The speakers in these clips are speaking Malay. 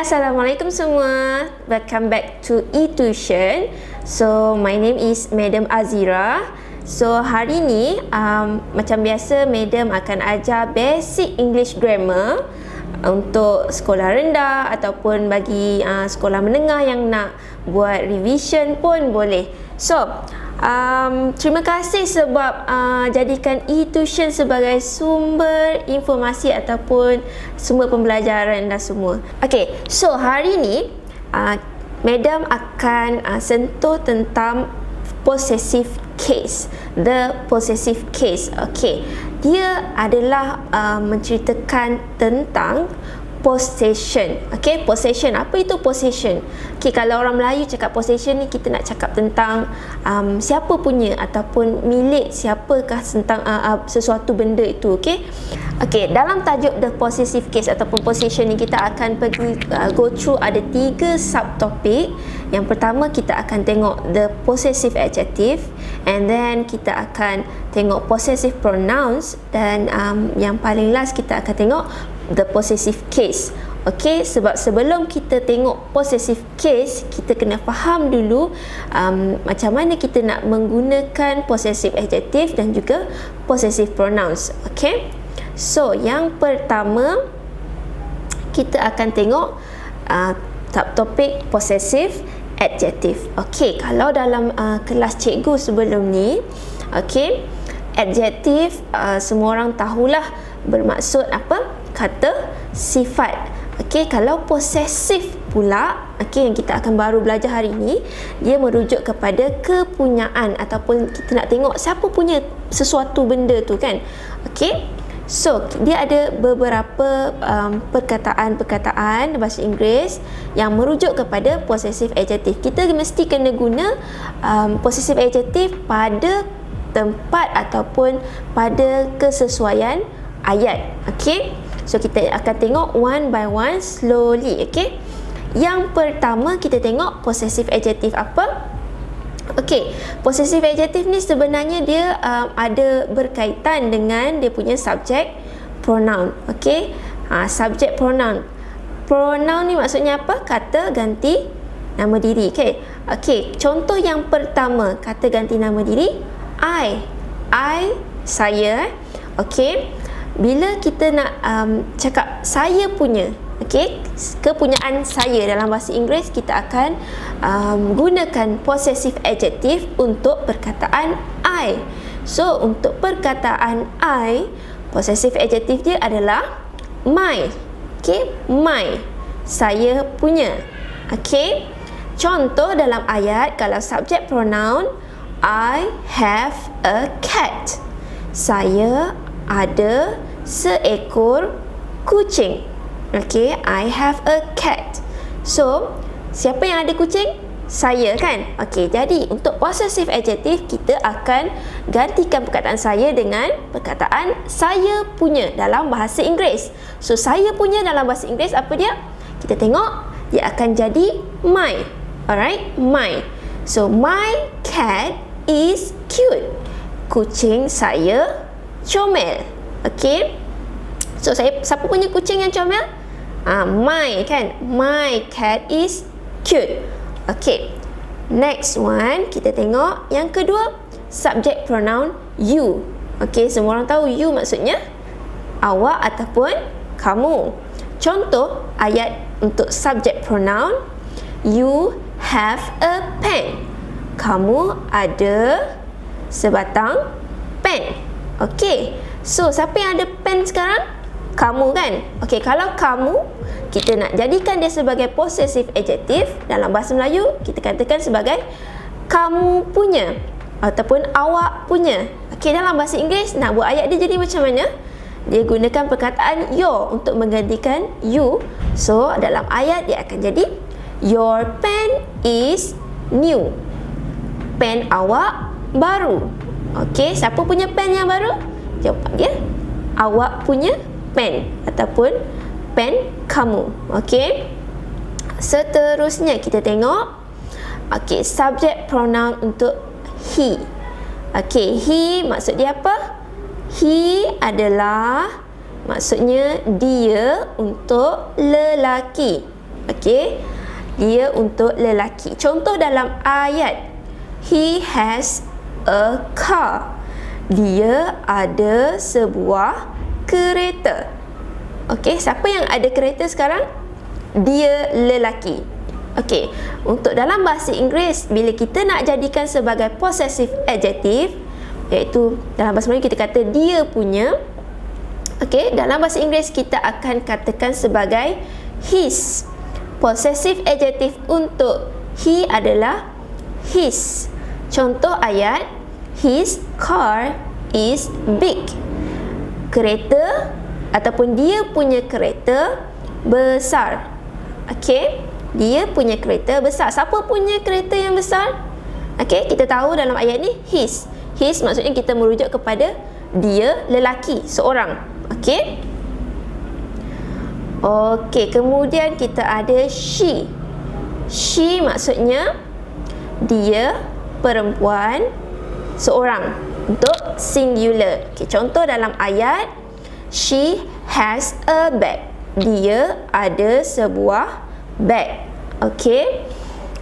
Assalamualaikum semua. Welcome back to eTuition. So, my name is Madam Azira. So, hari ni macam biasa Madam akan ajar basic English grammar untuk sekolah rendah ataupun bagi sekolah menengah yang nak buat revision pun boleh. So, terima kasih sebab jadikan eTuition sebagai sumber informasi ataupun sumber pembelajaran dan semua. Okay, so hari ni Madam akan sentuh tentang possessive case. The possessive case. Okay, dia adalah menceritakan tentang possession. Okay, possession. Apa itu possession? Okay, kalau orang Melayu cakap possession ni, kita nak cakap tentang siapa punya ataupun milik siapakah tentang sesuatu benda itu. Okay, okay, dalam tajuk the possessive case ataupun possession ni, kita akan pergi go through ada 3 subtopik. Yang pertama, kita akan tengok the possessive adjective, and then kita akan tengok possessive pronouns, dan yang paling last kita akan tengok the possessive case. Okay, sebab sebelum kita tengok possessive case, kita kena faham dulu macam mana kita nak menggunakan possessive adjective dan juga possessive pronouns. Okay, so yang pertama kita akan tengok subtopik possessive adjective. Okay, kalau dalam kelas cikgu sebelum ni, okay, adjektif semua orang tahulah bermaksud apa? Kata sifat. Okey, kalau possessive pula, okey, yang kita akan baru belajar hari ini, dia merujuk kepada kepunyaan ataupun kita nak tengok siapa punya sesuatu benda tu kan. Okey, so dia ada beberapa perkataan-perkataan bahasa Inggeris yang merujuk kepada possessive adjective. Kita mesti kena guna possessive adjective pada tempat ataupun pada kesesuaian ayat. Okey, so kita akan tengok one by one slowly. Okey, yang pertama kita tengok possessive adjective apa. Okey, possessive adjective ni sebenarnya dia ada berkaitan dengan dia punya subject pronoun. Okey, subject pronoun. Pronoun ni maksudnya apa? Kata ganti nama diri. Okey, okey, contoh yang pertama kata ganti nama diri, I, saya. Okey, bila kita nak cakap saya punya, okey, kepunyaan saya dalam bahasa Inggeris, kita akan gunakan possessive adjective untuk perkataan I. So, untuk perkataan I, possessive adjective dia adalah my. Okey, my, saya punya. Okey, contoh dalam ayat, kalau subject pronoun, I have a cat. Saya ada seekor kucing. Okay, I have a cat. So, siapa yang ada kucing? Saya kan? Okay, jadi untuk possessive adjective, kita akan gantikan perkataan saya dengan perkataan saya punya dalam bahasa Inggeris. So, saya punya dalam bahasa Inggeris apa dia? Kita tengok, dia akan jadi my. Alright, my. So, my cat is cute. Kucing saya comel. Okey, so siapa punya kucing yang comel? My kan, my cat is cute. Okey, next one kita tengok yang kedua, subject pronoun you. Okey, semua orang tahu you maksudnya awak ataupun kamu. Contoh ayat untuk subject pronoun, you have a pen. Kamu ada sebatang pen. Okey, so siapa yang ada pen sekarang? Kamu kan? Okey, kalau kamu, kita nak jadikan dia sebagai possessive adjective. Dalam bahasa Melayu, kita katakan sebagai kamu punya ataupun awak punya. Okey, dalam bahasa Inggeris, nak buat ayat dia jadi macam mana? Dia gunakan perkataan your untuk menggantikan you. So, dalam ayat dia akan jadi your pen is new. Pen awak baru. Okey, siapa punya pen yang baru? Jawapan dia awak punya pen ataupun pen kamu. Okey, seterusnya kita tengok, okey, subject pronoun untuk he. Okey, he maksud dia apa? He adalah maksudnya dia untuk lelaki. Okey. Dia untuk lelaki. Contoh dalam ayat, he has a car. Dia ada sebuah kereta. Okey, siapa yang ada kereta sekarang? Dia lelaki. Okey, untuk dalam bahasa Inggeris, bila kita nak jadikan sebagai possessive adjective, iaitu dalam bahasa Melayu kita kata dia punya. Okey, dalam bahasa Inggeris kita akan katakan sebagai his. Possessive adjective untuk he adalah his. Contoh ayat, his car is big. Kereta ataupun dia punya kereta besar. Okey, dia punya kereta besar. Siapa punya kereta yang besar? Okey, kita tahu dalam ayat ni his. His maksudnya kita merujuk kepada dia lelaki, seorang. Okey. Okey, kemudian kita ada she. She maksudnya dia perempuan, seorang, untuk singular. Okey, contoh dalam ayat, she has a bag. Dia ada sebuah bag. Okey.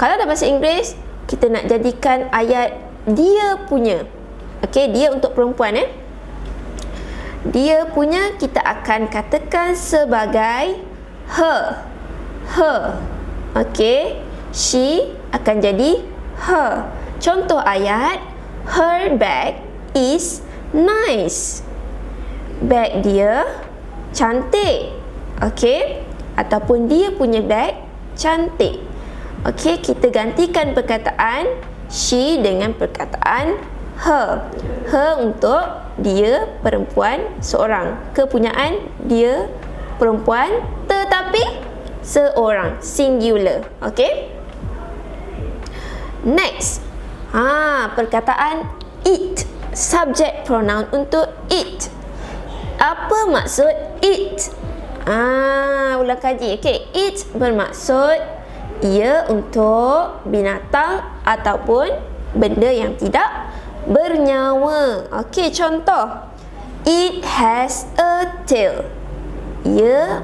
Kalau dalam bahasa Inggeris, kita nak jadikan ayat dia punya. Okey, dia untuk perempuan Dia punya kita akan katakan sebagai her. Her. Okey. She akan jadi her. Contoh ayat, her bag is nice. Bag dia cantik. Okey. Ataupun dia punya bag cantik. Okey, kita gantikan perkataan she dengan perkataan her. Her untuk dia perempuan seorang. Kepunyaan dia perempuan tetapi seorang, singular. Okey. Next. Perkataan it. Subject pronoun untuk it. Apa maksud it? Ulang kaji. Okey, it bermaksud ia untuk binatang ataupun benda yang tidak bernyawa. Okey, contoh. It has a tail. Dia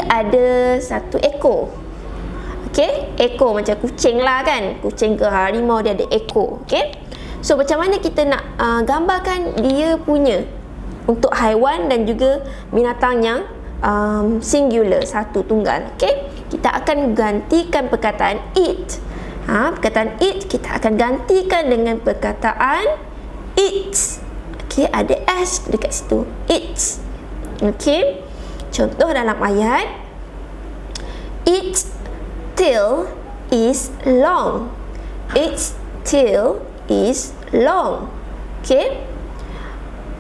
ada satu ekor. Okey, ekor macam kucing lah kan. Kucing ke harimau dia ada ekor. Okey. So macam mana kita nak gambarkan dia punya untuk haiwan dan juga binatang yang singular, satu tunggal. Okey. Kita akan gantikan perkataan it. Perkataan it kita akan gantikan dengan perkataan its. Okey, ada s dekat situ. Its. Okey. Contoh dalam ayat, its tail is long. Its tail is long. Okey.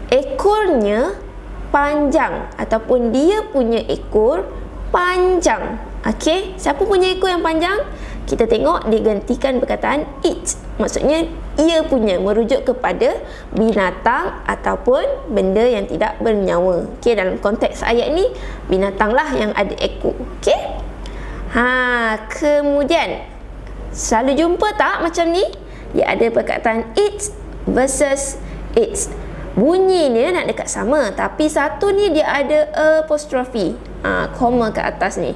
Ekornya panjang ataupun dia punya ekor panjang. Okey, siapa punya ekor yang panjang? Kita tengok digantikan perkataan it. Maksudnya ia punya, merujuk kepada binatang ataupun benda yang tidak bernyawa. Okey, dalam konteks ayat ni binatanglah yang ada ekor. Okey. Kemudian selalu jumpa tak macam ni? Dia ada perkataan it versus its. Bunyinya nak dekat sama, tapi satu ni dia ada apostrophe, koma ke atas ni.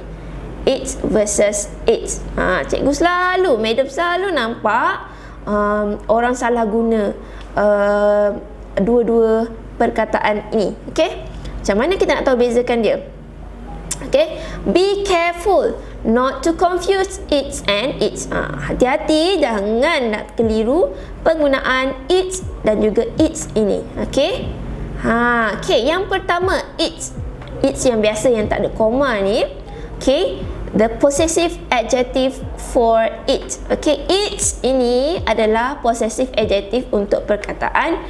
It versus its. Cikgu selalu, madam selalu nampak orang salah guna dua-dua perkataan ini. Okey, macam mana kita nak tahu bezakan dia? Okey, be careful not to confuse it and its. Hati-hati jangan nak keliru penggunaan it dan juga its ini. Okey. Okey, yang pertama its. Its yang biasa yang tak ada koma ni. Okey, the possessive adjective for it. Okey, its ini adalah possessive adjective untuk perkataan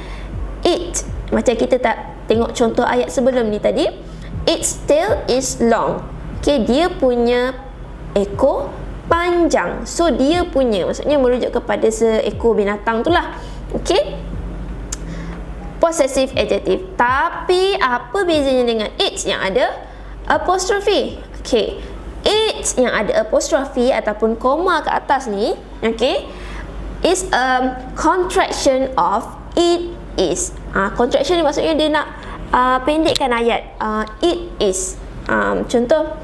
it. Macam kita tak tengok contoh ayat sebelum ni tadi. Its tail is long. Okey, dia punya ekor panjang. So dia punya maksudnya merujuk kepada seekor binatang tu lah. Okey. Possessive adjective. Tapi apa bezanya dengan it yang ada apostrophe? Okey. It yang ada apostrophe ataupun koma ke atas ni, okey, is a contraction of it is. Contraction ni maksudnya dia nak pendekkan ayat. It is. Contoh,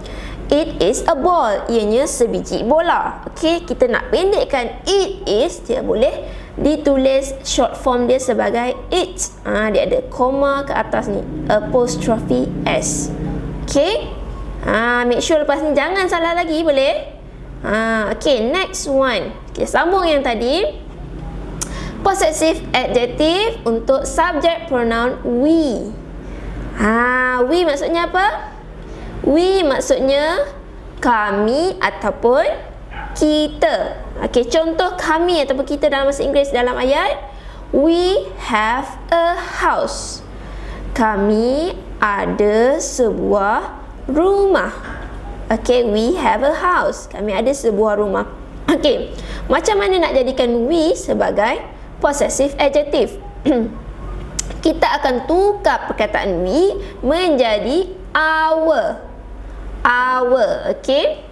it is a ball. Ianya sebiji bola. Okey, kita nak pendekkan it is, dia boleh ditulis short form dia sebagai it. Dia ada koma ke atas ni, apostrophe s. Okey. Make sure lepas ni jangan salah lagi, boleh? Okay, next one. Okay, sambung yang tadi. Possessive adjective untuk subject pronoun we. We maksudnya apa? We maksudnya kami ataupun kita. Okay, contoh kami ataupun kita dalam bahasa Inggeris dalam ayat, we have a house. Kami ada sebuah rumah. Okay, we have a house. Kami ada sebuah rumah. Okay, macam mana nak jadikan we sebagai possessive adjective? Kita akan tukar perkataan we menjadi our. Our, okay?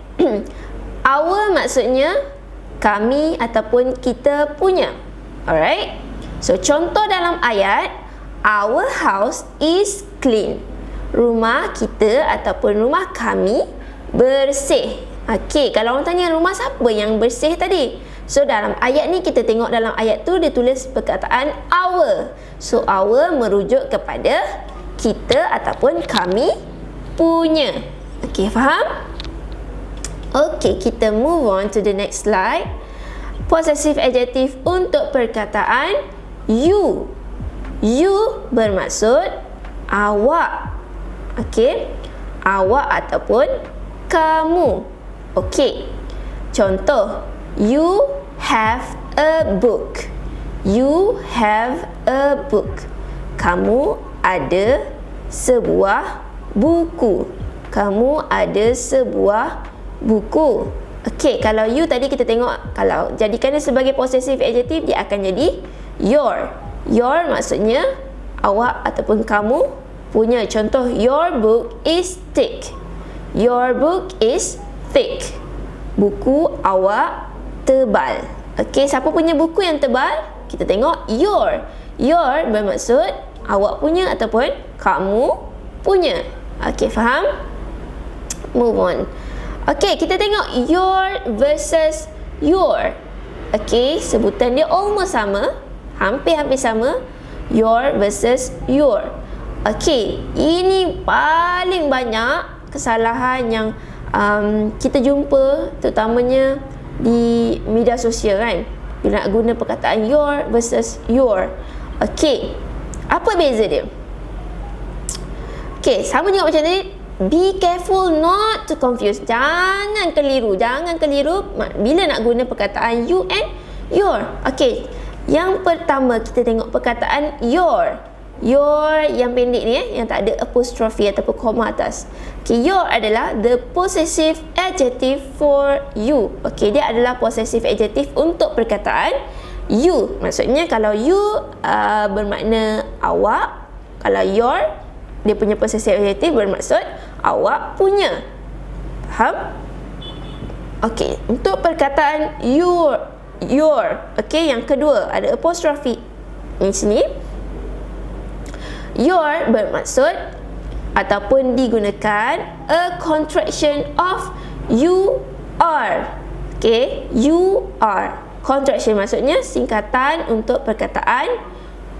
Our maksudnya kami ataupun kita punya. Alright? So, contoh dalam ayat, our house is clean. Rumah kita ataupun rumah kami bersih. Okay, kalau orang tanya rumah siapa yang bersih tadi? So, dalam ayat ni kita tengok dalam ayat tu dia tulis perkataan our. So, our merujuk kepada kita ataupun kami punya. Okay, faham? Okay, kita move on to the next slide. Possessive adjective untuk perkataan you. You bermaksud awak. Okay, awak ataupun kamu. Okay, contoh, you have a book. You have a book. Kamu ada sebuah buku. Kamu ada sebuah buku. Okay, kalau you tadi kita tengok, kalau jadikan dia sebagai possessive adjective, dia akan jadi your. Your maksudnya awak ataupun kamu punya. Contoh, your book is thick. Your book is thick. Buku awak tebal. Okay, siapa punya buku yang tebal? Kita tengok your. Your bermaksud awak punya ataupun kamu punya. Okay, faham? Move on. Okay, kita tengok your versus your. Okay, sebutan dia almost sama. Hampir-hampir sama. Your versus your. Okay, ini paling banyak kesalahan yang kita jumpa, terutamanya di media sosial kan, bila nak guna perkataan your versus your. Okay, apa beza dia? Okay, sama juga macam tadi. Be careful not to confuse. Jangan keliru bila nak guna perkataan you and your. Okay, yang pertama kita tengok perkataan your. Your yang pendek ni yang tak ada apostrophe ataupun koma atas. Okay, your adalah the possessive adjective for you. Okay, dia adalah possessive adjective untuk perkataan you. Maksudnya kalau you bermakna awak, kalau your dia punya possessive adjective bermaksud awak punya. Faham? Okay, untuk perkataan your. Okay, yang kedua ada apostrophe di sini. Your bermaksud ataupun digunakan a contraction of you are. Okay, you are. Contraction maksudnya singkatan untuk perkataan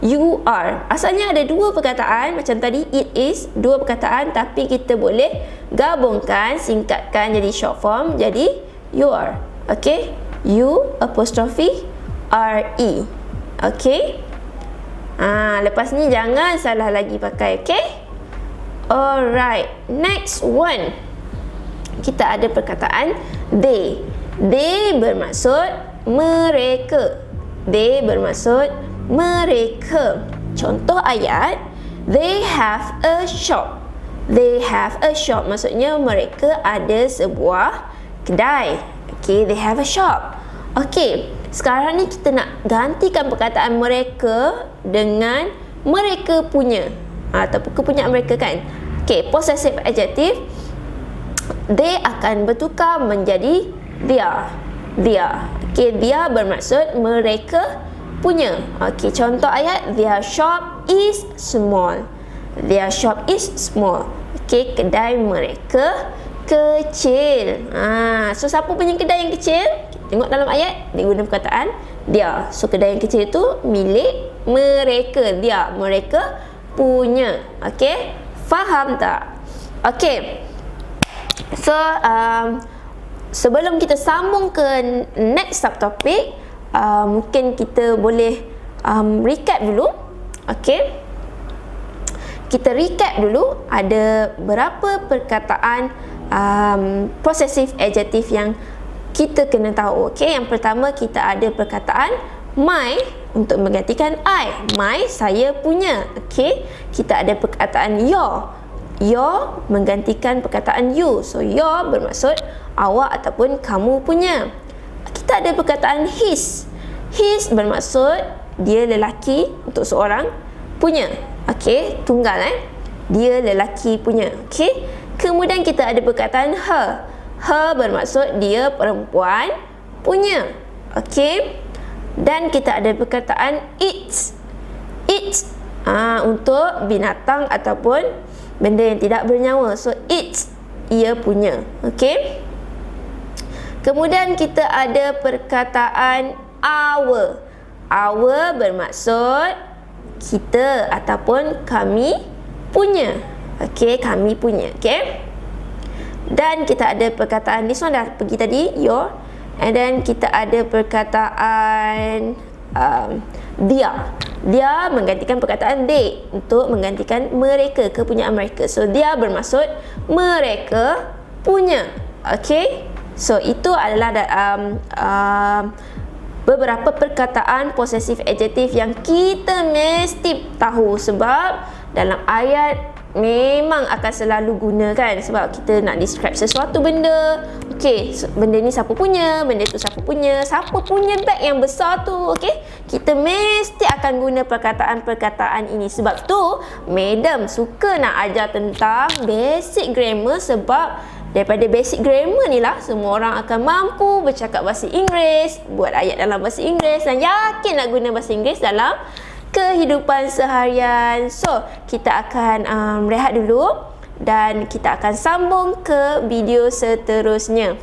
you are. Asalnya ada dua perkataan macam tadi, it is, dua perkataan, tapi kita boleh gabungkan, singkatkan jadi short form, jadi you are. Okay, you apostrophe re. Okay, lepas ni jangan salah lagi pakai. Okay, alright, next one kita ada perkataan they. They bermaksud mereka. They bermaksud mereka. Contoh ayat, they have a shop. They have a shop maksudnya mereka ada sebuah kedai. Okay, they have a shop. Okay, sekarang ni kita nak gantikan perkataan mereka dengan mereka punya ataupun kepunyaan mereka kan. Okay, possessive adjective, they akan bertukar menjadi their. Okay, their bermaksud mereka punya. Okay, contoh ayat, their shop is small. Their shop is small. Okey, kedai mereka kecil. So siapa punya kedai yang kecil? Tengok dalam ayat, dia guna perkataan dia. So kedai yang kecil itu milik mereka. Dia, mereka punya. Okey, faham tak? Okey. So sebelum kita sambung ke next subtopic, mungkin kita boleh recap dulu. Okey, kita recap dulu ada berapa perkataan possessive adjective yang kita kena tahu. Okey, yang pertama kita ada perkataan my untuk menggantikan I. My, saya punya. Okey, kita ada perkataan your. Your menggantikan perkataan you. So your bermaksud awak ataupun kamu punya. Kita ada perkataan his. His bermaksud dia lelaki untuk seorang punya. Okey, tunggal dia lelaki punya. Okey, kemudian kita ada perkataan her. Her bermaksud dia perempuan punya. Okey, dan kita ada perkataan its. Its untuk binatang ataupun benda yang tidak bernyawa. So its, ia punya. Okey, kemudian kita ada perkataan our. Our bermaksud kita ataupun kami punya. Okey, kami punya. Okey, dan kita ada perkataan, this one dah pergi tadi, your. And then kita ada perkataan dia. Dia menggantikan perkataan they untuk menggantikan mereka, kepunyaan mereka. So dia bermaksud mereka punya. Okey, so itu adalah beberapa perkataan possessive adjective yang kita mesti tahu, sebab dalam ayat memang akan selalu gunakan sebab kita nak describe sesuatu benda. Okey, benda ni siapa punya, benda tu siapa punya, siapa punya beg yang besar tu. Okey, kita mesti akan guna perkataan-perkataan ini. Sebab tu madam suka nak ajar tentang basic grammar, sebab daripada basic grammar ni lah semua orang akan mampu bercakap bahasa Inggeris, buat ayat dalam bahasa Inggeris, dan yakin nak guna bahasa Inggeris dalam kehidupan seharian. So kita akan rehat dulu dan kita akan sambung ke video seterusnya.